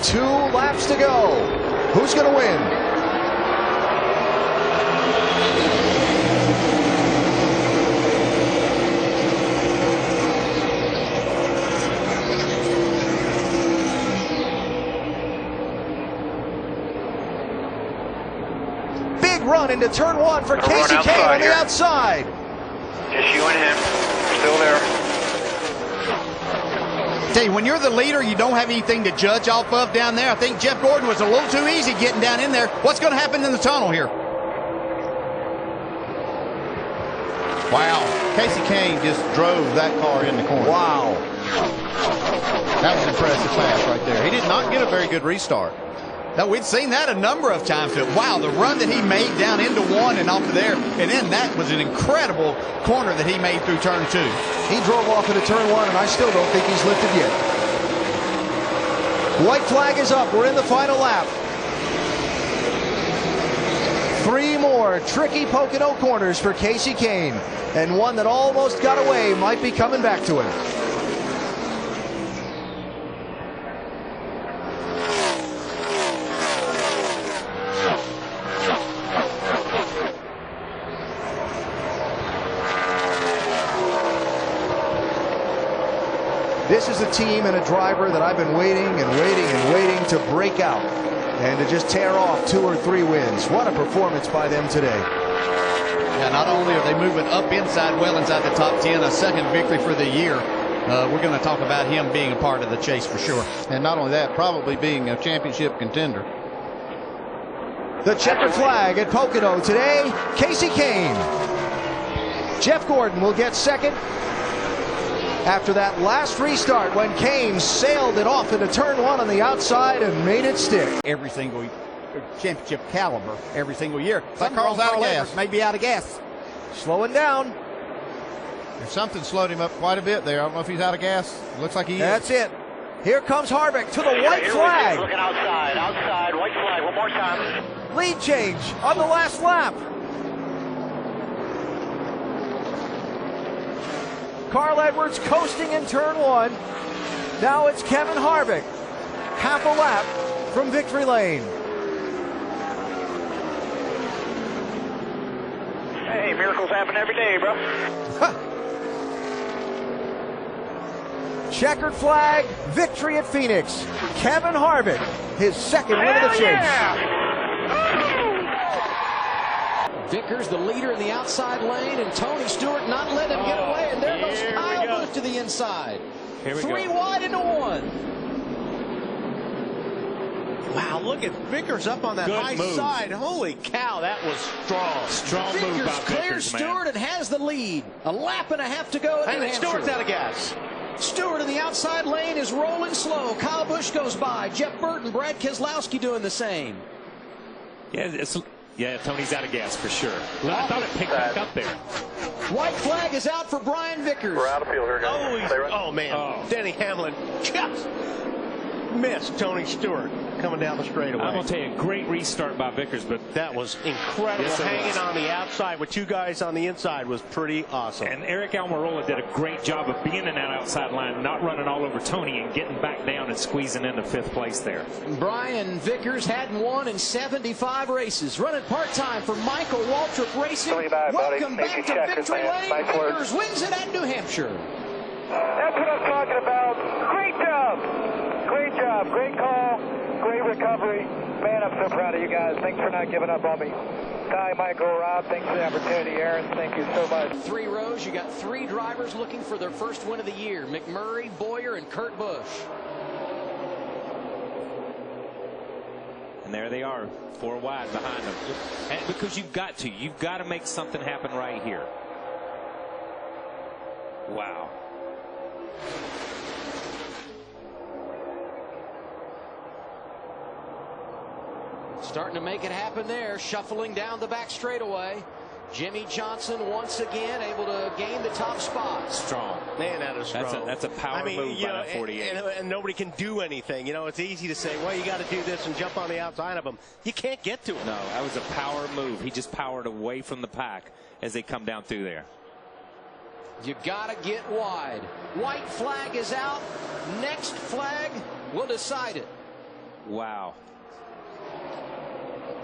2 laps to go. Who's going to win? Big run into turn 1 for Casey Kane on the outside. Just you and him. Still there. Tell you, when you're the leader, you don't have anything to judge off of down there. I think Jeff Gordon was a little too easy getting down in there. What's going to happen in the tunnel here? Wow. Casey Kane just drove that car in the corner. Wow. That was an impressive pass right there. He did not get a very good restart. Now, we'd seen that a number of times. But wow, the run that he made down into 1 and off of there. And then that was an incredible corner that he made through turn 2. He drove off into turn 1, and I still don't think he's lifted yet. White flag is up. We're in the final lap. 3 more tricky Pocono corners for Casey Kane. And one that almost got away might be coming back to him. This is a team and a driver that I've been waiting and waiting and waiting to break out and to just tear off 2 or 3 wins. What a performance by them today. Yeah, not only are they moving up inside, well inside the top 10, a second victory for the year. We're going to talk about him being a part of the chase for sure. And not only that, probably being a championship contender. The checkered flag at Pocono today, Casey Kane. Jeff Gordon will get second after that last restart when Kane sailed it off into turn 1 on the outside and made it stick. Every single championship caliber, every single year. That car's out of gas. Maybe out of gas. Slowing down. If something slowed him up quite a bit there. I don't know if he's out of gas. Looks like he is. That's it. Here comes Harvick to the white flag. Looking outside, white flag, one more time. Lead change on the last lap. Carl Edwards coasting in turn 1. Now it's Kevin Harvick. Half a lap from victory lane. Hey, miracles happen every day, bro. Checkered flag, victory at Phoenix. Kevin Harvick, his second win of the chase. Yeah. Vickers, the leader in the outside lane, and Tony Stewart not letting him get away. And there goes Kyle Busch to the inside. 3 wide into 1. Wow, look at Vickers up on that high side. Holy cow, that was strong. Strong move by clears Stewart and has the lead. A lap and a half to go at New Hampshire. Stewart's out of gas. Stewart in the outside lane is rolling slow. Kyle Busch goes by. Jeff Burton, Brad Keselowski doing the same. Yeah, Tony's out of gas for sure. Well, I thought it picked back up there. White flag is out for Brian Vickers. We're out of field here, guys. Oh, man. Denny Hamlin just missed Tony Stewart coming down the straightaway. I'm going to tell you, a great restart by Vickers, but that was incredible. Yes, hanging on the outside with 2 guys on the inside was pretty awesome. And Eric Almirola did a great job of being in that outside line, not running all over Tony and getting back down and squeezing into 5th place there. Brian Vickers hadn't won in 75 races. Running part-time for Michael Waltrip Racing. Welcome back to victory lane. Vickers wins it at New Hampshire. That's what I'm talking about. Great job. Great job. Great call. Great recovery. Man, I'm so proud of you guys. Thanks for not giving up on me. Ty, Michael, Rob, thanks for the opportunity. Aaron, thank you so much. 3 rows. You got 3 drivers looking for their first win of the year. McMurray, Boyer, and Kurt Busch. And there they are, 4 wide behind them. And because you've got to make something happen right here. Wow. Starting to make it happen there, shuffling down the back straightaway. Jimmy Johnson once again able to gain the top spot. Strong. Man, that is strong. That's a power move by that 48. And nobody can do anything. You know, it's easy to say, well, you got to do this and jump on the outside of them. You can't get to him. No, that was a power move. He just powered away from the pack as they come down through there. You got to get wide. White flag is out. Next flag will decide it. Wow.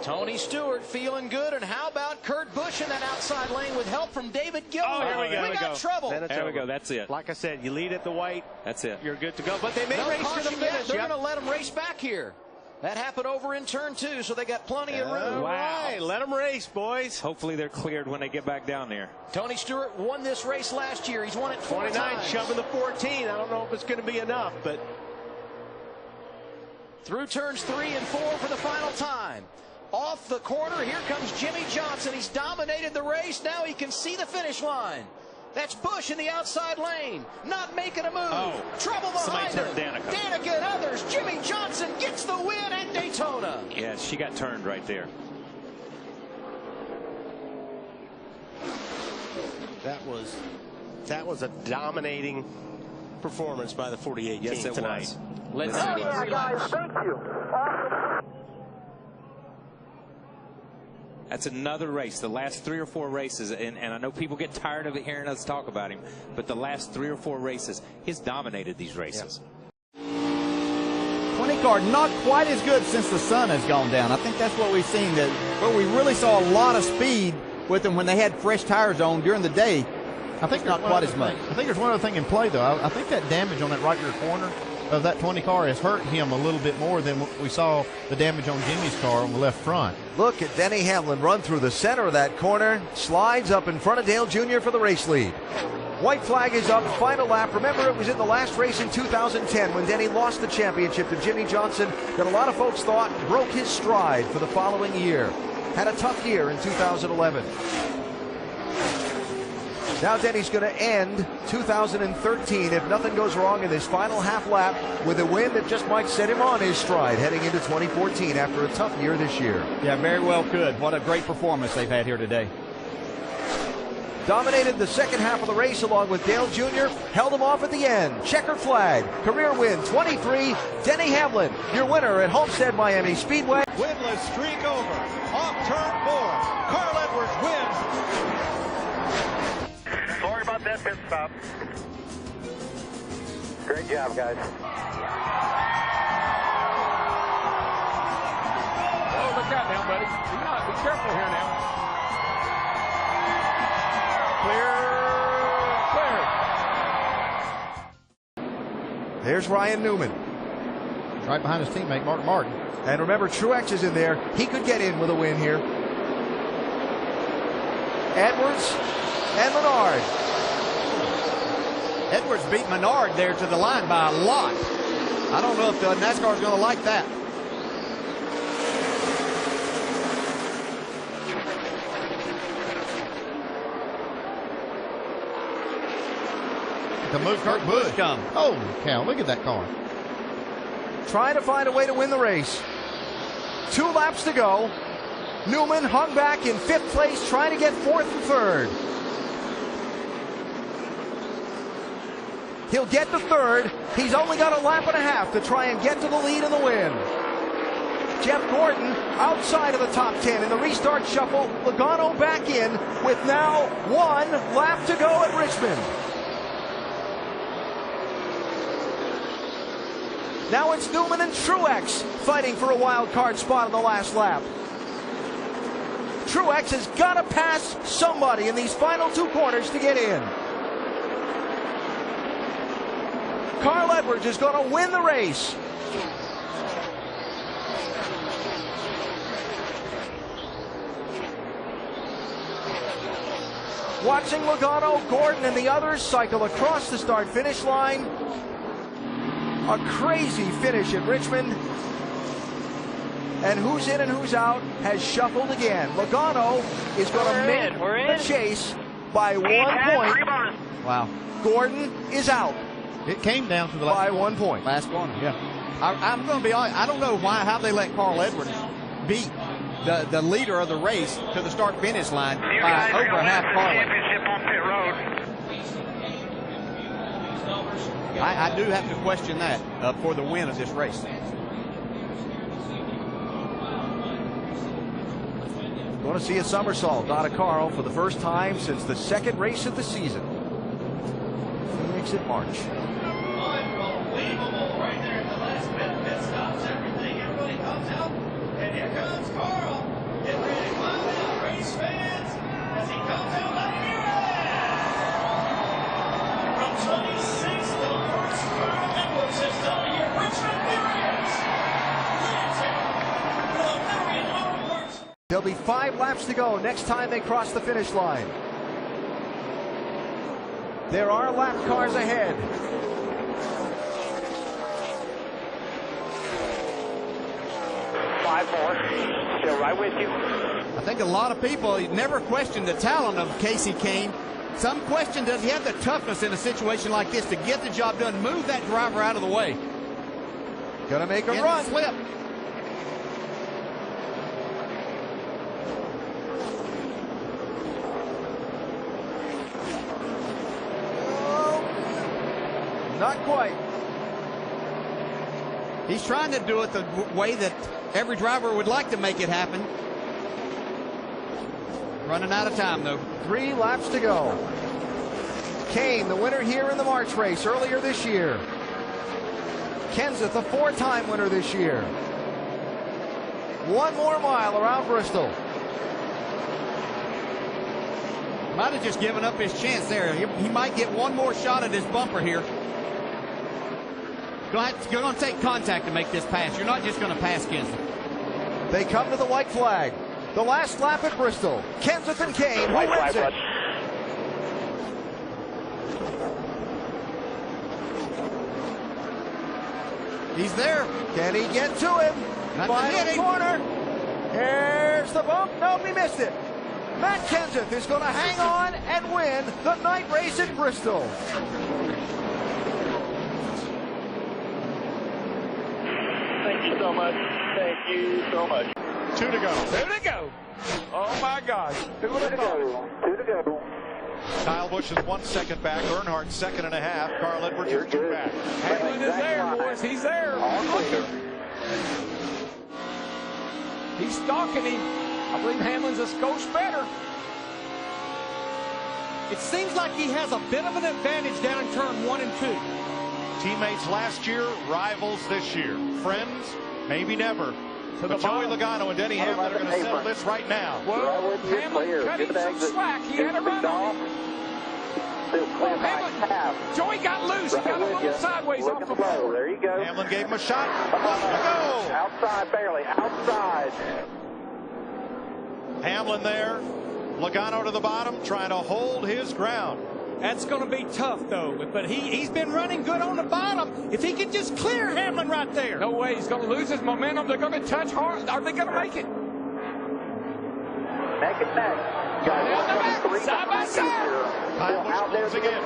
Tony Stewart feeling good, and how about Kurt Busch in that outside lane with help from David Gilmour? Oh, here we go. We got trouble. There we go. That's it. Like I said, you lead at the white. That's it. You're good to go. But they may No race to the caution yet. finish. They're Yep. going to let them race back here. That happened over in turn 2, so they got plenty of room. All right, let them race, boys. Hopefully they're cleared when they get back down there. Tony Stewart won this race last year. He's won it 4 29 times. shoving the 14. I don't know if it's going to be enough, but Through turns 3 and 4 for the final time. Off the corner, here comes Jimmy Johnson. He's dominated the race. Now he can see the finish line. That's Busch in the outside lane, not making a move. Oh, trouble behind him. Danica. Danica and others. Jimmy Johnson gets the win at Daytona. Yeah, she got turned right there. that was a dominating performance by the 48 Yes, team it tonight. was. Let's see these relaps. Thank you. Awesome. That's another race. The last 3 or 4 races, and I know people get tired of hearing us talk about him, but the last 3 or 4 races, he's dominated these races. 20 car, not quite as good since the sun has gone down. I think that's what we've seen. But we really saw a lot of speed with them when they had fresh tires on during the day. I think not quite as much. I think there's one other thing in play, though. I think that damage on that right rear corner of that 20 car has hurt him a little bit more than we saw the damage on Jimmy's car on the left front. Look at Denny Hamlin run through the center of that corner, slides up in front of Dale Jr. for the race lead. White flag is up, final lap. Remember, it was in the last race in 2010 when Denny lost the championship to Jimmy Johnson that a lot of folks thought broke his stride for the following year. Had a tough year in 2011. Now Denny's going to end 2013 if nothing goes wrong in this final half lap with a win that just might set him on his stride heading into 2014 after a tough year this year. Yeah, very well could. What a great performance they've had here today. Dominated the second half of the race along with Dale Jr. Held him off at the end. Checkered flag. Career win 23. Denny Hamlin, your winner at Homestead Miami Speedway. Winless streak over. Off turn 4. Carl Edwards wins. Sorry about that pit stop. Great job, guys. Oh, look out now, buddy. Be careful here now. Clear. There's Ryan Newman. Right behind his teammate, Mark Martin. And remember, Truex is in there. He could get in with a win here. Edwards and Menard. Edwards beat Menard there to the line by a lot. I don't know if the NASCAR is going to like that. To move Kurt Busch. Come. Oh, cow, look at that car. Trying to find a way to win the race. 2 laps to go. Newman hung back in 5th place, trying to get 4th and 3rd. He'll get the 3rd. He's only got a lap and a half to try and get to the lead and the win. Jeff Gordon outside of the top 10 in the restart shuffle. Logano back in with now 1 lap to go at Richmond. Now it's Newman and Truex fighting for a wild card spot on the last lap. Truex has got to pass somebody in these final 2 corners to get in. Carl Edwards is going to win the race. Watching Logano, Gordon, and the others cycle across the start-finish line. A crazy finish at Richmond. And who's in and who's out has shuffled again. Logano is going to make the chase by 1 point. Wow. Gordon is out. It came down to the by 1 point. Last corner, yeah. I'm going to be honest. I don't know how they let Carl Edwards beat the leader of the race to the start-finish line by over a half car length. I do have to question that for the win of this race. Going to see a somersault out of Carl for the first time since the 2nd race of the season. Phoenix in March. 5 laps to go next time they cross the finish line. There are lap cars ahead. Five more. Still right with you. I think a lot of people never questioned the talent of Casey Kane. Some question, does he have the toughness in a situation like this to get the job done, move that driver out of the way? Gonna make a run. Slip. Not quite. He's trying to do it the way that every driver would like to make it happen. Running out of time, though. 3 laps to go. Kane, the winner here in the March race earlier this year. Kenseth, a 4-time winner this year. 1 more mile around Bristol. Might have just given up his chance there. He might get one more shot at his bumper here. You're going to take contact to make this pass. You're not just going to pass Kenseth. They come to the white flag. The last lap at Bristol. Kenseth and Kane, who wins it? He's there. Can he get to him? Final corner. Here's the bump. Nope, he missed it. Matt Kenseth is going to hang on and win the night race at Bristol. Thank you so much. Thank you so much. 2 to go. 2 to go. Oh my gosh. 2 to go. 2 to go. Kyle Busch is 1 second back. Earnhardt 2.5. Carl Edwards is 2 back. Hamlin is there, boys. He's there. He's stalking him. I believe Hamlin's a skosh better. It seems like he has a bit of an advantage down in turn 1 and 2. Teammates last year, rivals this year. Friends, maybe never. But Joey Logano and Denny Hamlin are going to settle this right now. Well, Hamlin cut him some slack. He had a run on him. Well, Hamlin, Joey got loose. He got a little sideways off the ball. There you go. Hamlin gave him a shot. Go! Outside, barely. Outside. Hamlin there. Logano to the bottom, trying to hold his ground. That's going to be tough, though. But he's been running good on the bottom. If he can just clear Hamlin right there. No way. He's going to lose his momentum. They're going to touch hard. Are they going to make it? Neck and neck. Side by side. Kyle Busch closing in.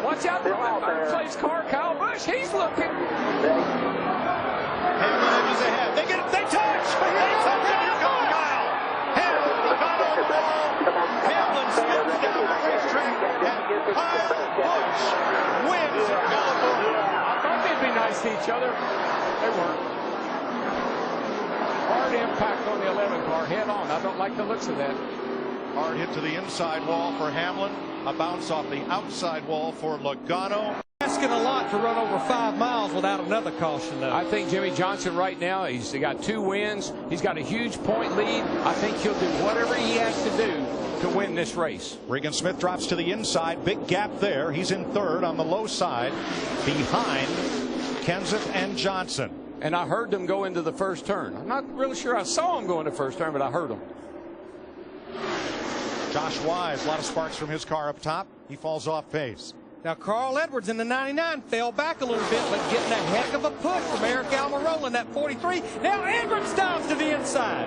Watch out for that third place car, Kyle Busch. He's looking. Hamlin edges ahead. They touch. Here comes Kyle. Hamlin got on the ball. Hamlin spins down the racetrack. And Kyle Busch wins in California. I thought they'd be nice to each other. They weren't. Hard impact on the 11 car, head on. I don't like the looks of that. Hard hit to the inside wall for Hamlin. A bounce off the outside wall for Logano. Asking a lot to run over 5 miles without another caution, though. I think Jimmy Johnson right now, he's got 2 wins. He's got a huge point lead. I think he'll do whatever he has to do to win this race. Regan Smith drops to the inside. Big gap there. He's in third on the low side behind Kenseth and Johnson. And I heard them go into the first turn. I'm not really sure I saw them go into the first turn, but I heard them. Josh Wise, a lot of sparks from his car up top. He falls off pace. Now, Carl Edwards in the 99 fell back a little bit, but getting a heck of a push from Eric Almirola in that 43. Now Edwards dives to the inside.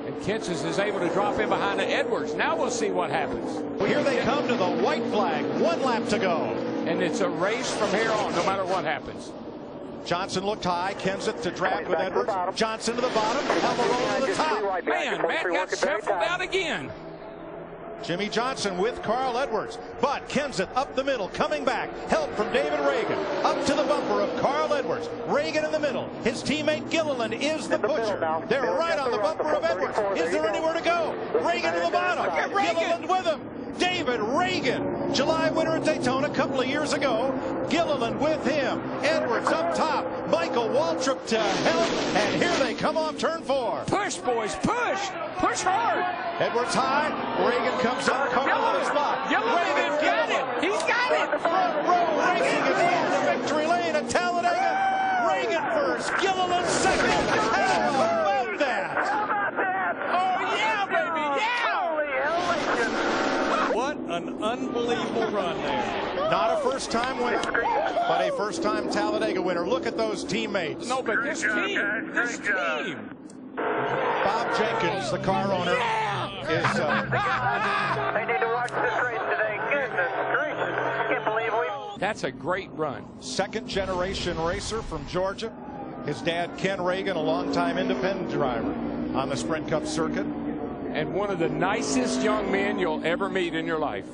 And Kenseth is able to drop in behind the Edwards. Now we'll see what happens. Well, here they come to the white flag. 1 lap to go. And it's a race from here on, no matter what happens. Johnson looked high. Kenseth to drag with Edwards. Johnson to the bottom. Almirola to the top. Man, Matt got shuffled out again. Jimmy Johnson with Carl Edwards. But Kenseth up the middle, coming back. Help from David Reagan. Up to the bumper of Carl Edwards. Reagan in the middle. His teammate Gilliland is the pusher. They're right on the bumper of Edwards. Is there anywhere to go? Reagan to the bottom. Gilliland with him. David Reagan, July winner at Daytona a couple of years ago. Gilliland with him. Edwards up top. Michael Waltrip to help. And here they come off turn 4. Push, boys, push. Push hard. Edwards high. Reagan comes up. Carl on the spot. Gilliland got it. He's got it. Front row. Reagan is in the victory lane at Talladega. Reagan first. Gilliland second. How about that? an unbelievable run there. Not a first-time winner, but a first-time Talladega winner. Look at those teammates. No, but this team. Bob Jenkins, the car owner, is... They need to watch this race today. Goodness gracious. Can't believe we... That's a great run. Second-generation racer from Georgia. His dad, Ken Reagan, a longtime independent driver on the Sprint Cup circuit. And one of the nicest young men you'll ever meet in your life.